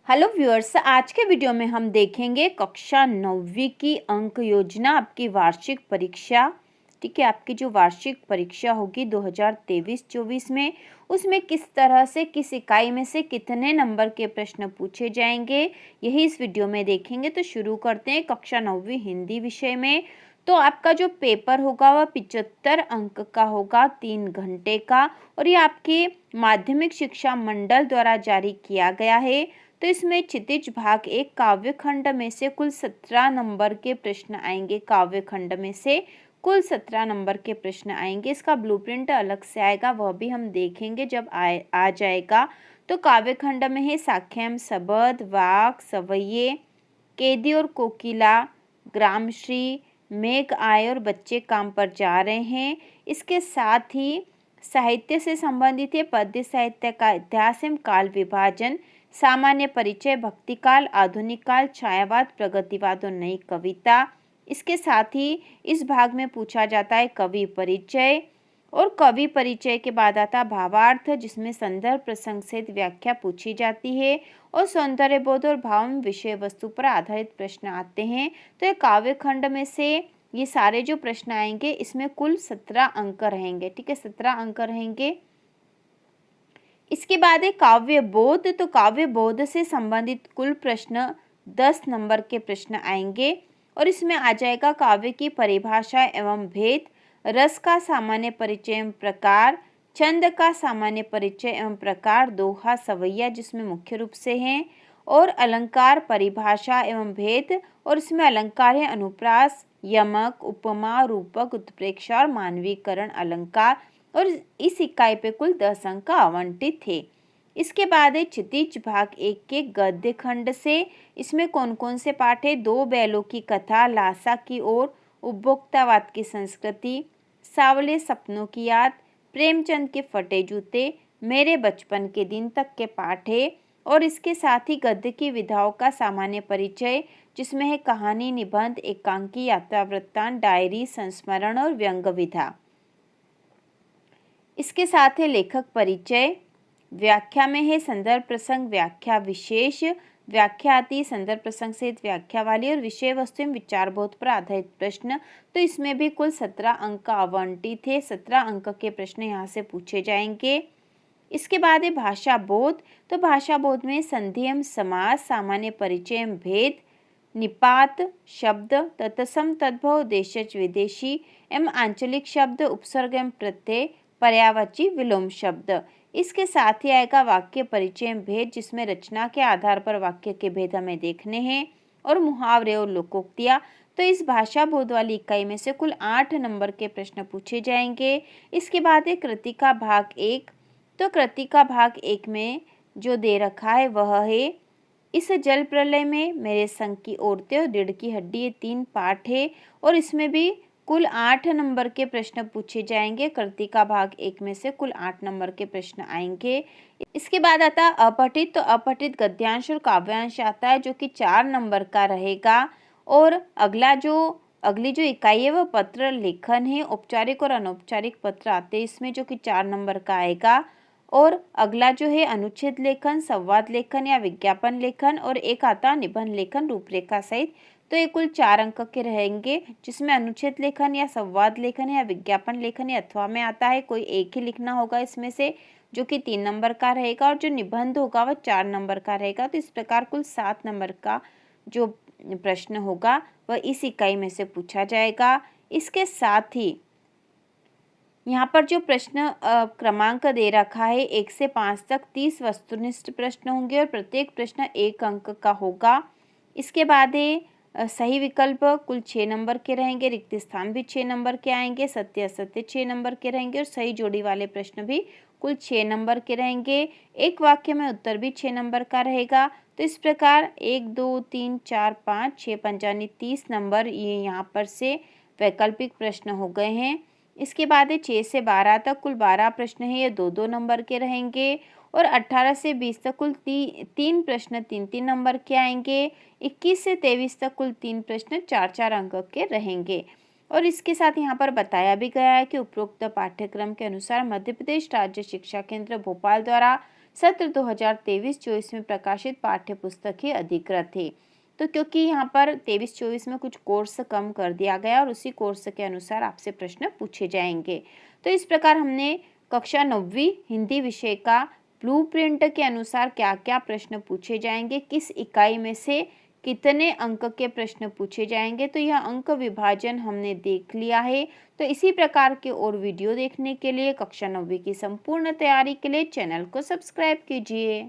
Hello viewers, आज के video में हम देखेंगे कक्षा 9वीं की अंक योजना, आपकी वार्षिक परीक्षा। ठीक है, आपकी जो वार्षिक परीक्षा होगी 2023-24 में, उसमें किस तरह से किस इकाई में से कितने नंबर के प्रश्न पूछे जाएंगे, यही इस वीडियो में देखेंगे। तो शुरू करते हैं कक्षा 9वीं हिंदी विषय में। तो आपका जो पेपर होगा वह 75 अंक का होगा, 3 घंटे का, और ये आपकी माध्यमिक शिक्षा मंडल द्वारा जारी किया गया है। तो इसमें क्षितिज भाग एक काव्य खंड में से कुल 17 नंबर के प्रश्न आएंगे। काव्य खंड में से कुल 17 नंबर के प्रश्न आएंगे। इसका ब्लूप्रिंट अलग से आएगा, वह भी हम देखेंगे जब आ जाएगा। तो काव्य खंड में है साख्यम, सबद, वाक, सवैये, कैदी और कोकिला, ग्रामश्री, मेघ आए और बच्चे काम पर जा रहे हैं। इसके साथ ही साहित्य से संबंधित है पद्य साहित्य का इतिहास एवं काल विभाजन, सामान्य परिचय, भक्तिकाल, आधुनिक काल, छायावाद, प्रगतिवाद और नई कविता। इसके साथ ही इस भाग में पूछा जाता है कवि परिचय, और कवि परिचय के बाद आता भावार्थ, जिसमें संदर्भ प्रसंग सहित व्याख्या पूछी जाती है, और सौंदर्य बोध और भाव विषय वस्तु पर आधारित प्रश्न आते हैं। तो ये काव्य खंड में से ये सारे जो प्रश्न आएंगे, इसमें कुल 17 अंक रहेंगे। ठीक है, 17 अंक रहेंगे। इसके बाद है काव्य बोध। तो काव्य बोध से संबंधित कुल प्रश्न 10 नंबर के प्रश्न आएंगे, और इसमें आ जाएगा काव्य की परिभाषा एवं भेद, रस का सामान्य परिचय एवं प्रकार, छंद का सामान्य परिचय एवं प्रकार, दोहा, सवैया जिसमें मुख्य रूप से हैं, और अलंकार, परिभाषा एवं भेद, और इसमें अलंकार है अनुप्रास, यमक, उपमा, रूपक, उत्प्रेक्षा और मानवीकरण अलंकार, और इस इकाई पे कुल 10 अंक आवंटित थे। इसके बाद है क्षितिज भाग एक के गद्य खंड से। इसमें कौन कौन से पाठ है? दो बैलों की कथा, लासा की ओर, उपभोक्तावाद की संस्कृति, सावले सपनों की याद, प्रेमचंद के फटे जूते, मेरे बचपन के दिन तक के पाठ है। और इसके साथ ही गद्य की विधाओं का सामान्य परिचय, जिसमें है कहानी, निबंध, एकांकी, यात्रा वृत्तांत, डायरी, संस्मरण और व्यंग विधा। इसके साथ है लेखक परिचय। व्याख्या में है संदर्भ प्रसंग, व्याख्या विशेष, व्याख्या आती संदर्भ प्रसंग सहित व्याख्या वाली, और विषय वस्तु एवं विचारबोध पर आधारित प्रश्न। तो इसमें भी कुल 17 अंक आवंटित थे। 17 अंक के प्रश्न यहाँ से पूछे जाएंगे। इसके बाद है भाषा बोध। तो भाषा बोध में संधि एवं समास, सामान्य परिचय एवं भेद, निपात शब्द, तत्सम तद्भव, देशज विदेशी एवं आंचलिक शब्द, उपसर्ग एवं प्रत्यय, पर्यायवाची विलोम शब्द। इसके साथ ही आएगा वाक्य परिचय एवं भेद, जिसमें रचना के आधार पर वाक्य के भेद हमें देखने हैं, और मुहावरे और लोकोक्तियाँ। तो इस भाषा बोध वाली इकाई में से कुल 8 नंबर के प्रश्न पूछे जाएंगे। इसके बाद है कृतिका भाग एक। तो कृतिका भाग एक में जो दे रखा है वह है इस जल प्रलय में, मेरे संग की औरतें और रीढ़ की हड्डी, ये 3 पाठ है, और इसमें भी कुल 8 नंबर के प्रश्न पूछे जाएंगे। कृतिका भाग एक में से कुल 8 नंबर के प्रश्न आएंगे। इसके बाद आता है अपठित। तो अपठित गद्यांश और काव्यांश आता है, जो कि 4 नंबर का रहेगा। और अगली जो इकाई है वह पत्र लेखन है। औपचारिक और अनौपचारिक पत्र आते हैं इसमें, जो कि 4 नंबर का आएगा। और अगला जो है अनुच्छेद लेखन, संवाद लेखन या विज्ञापन लेखन, और एक आता निबंध लेखन रूपरेखा सहित। तो ये कुल 4 अंक के रहेंगे, जिसमें अनुच्छेद लेखन या संवाद लेखन या विज्ञापन लेखन या अथवा में आता है, कोई एक ही लिखना होगा इसमें से, जो कि 3 नंबर का रहेगा, और जो निबंध होगा वह 4 नंबर का रहेगा। तो इस प्रकार कुल 7 नंबर का जो प्रश्न होगा वह इस इकाई में से पूछा जाएगा। इसके साथ ही यहाँ पर जो प्रश्न क्रमांक दे रखा है 1 से 5 तक 30 वस्तुनिष्ठ प्रश्न होंगे, और प्रत्येक प्रश्न 1 अंक का होगा। इसके बाद है सही विकल्प कुल 6 नंबर के रहेंगे, रिक्त स्थान भी 6 नंबर के आएंगे, सत्य असत्य 6 नंबर के रहेंगे, और सही जोड़ी वाले प्रश्न भी कुल 6 नंबर के रहेंगे। एक वाक्य में उत्तर भी 6 नंबर का रहेगा। तो इस प्रकार 1 2 3 4 5 6 पंचानी 30 नंबर ये यहाँ पर से वैकल्पिक प्रश्न हो गए हैं। इसके बाद है 6 से 12 तक कुल 12 प्रश्न हैं, ये 2-2 नंबर के रहेंगे, और 18 से 20 तक कुल 3 प्रश्न 3-3 नंबर के आएंगे। 21 से 23 तक कुल 3 प्रश्न 4-4 अंक के रहेंगे। और इसके साथ यहाँ पर बताया भी गया है कि उपरोक्त पाठ्यक्रम के अनुसार मध्य प्रदेश राज्य शिक्षा केंद्र भोपाल द्वारा सत्र 2023-24 में प्रकाशित पाठ्य पुस्तक ही अधिकृत है। तो क्योंकि यहाँ पर 23-24 में कुछ कोर्स कम कर दिया गया और उसी कोर्स के अनुसार आपसे प्रश्न पूछे जाएंगे। तो इस प्रकार हमने कक्षा 9वीं हिंदी विषय का ब्लूप्रिंट के अनुसार क्या क्या प्रश्न पूछे जाएंगे, किस इकाई में से कितने अंक के प्रश्न पूछे जाएंगे, तो यह अंक विभाजन हमने देख लिया है। तो इसी प्रकार के और वीडियो देखने के लिए कक्षा 9वीं की संपूर्ण तैयारी के लिए चैनल को सब्सक्राइब कीजिए।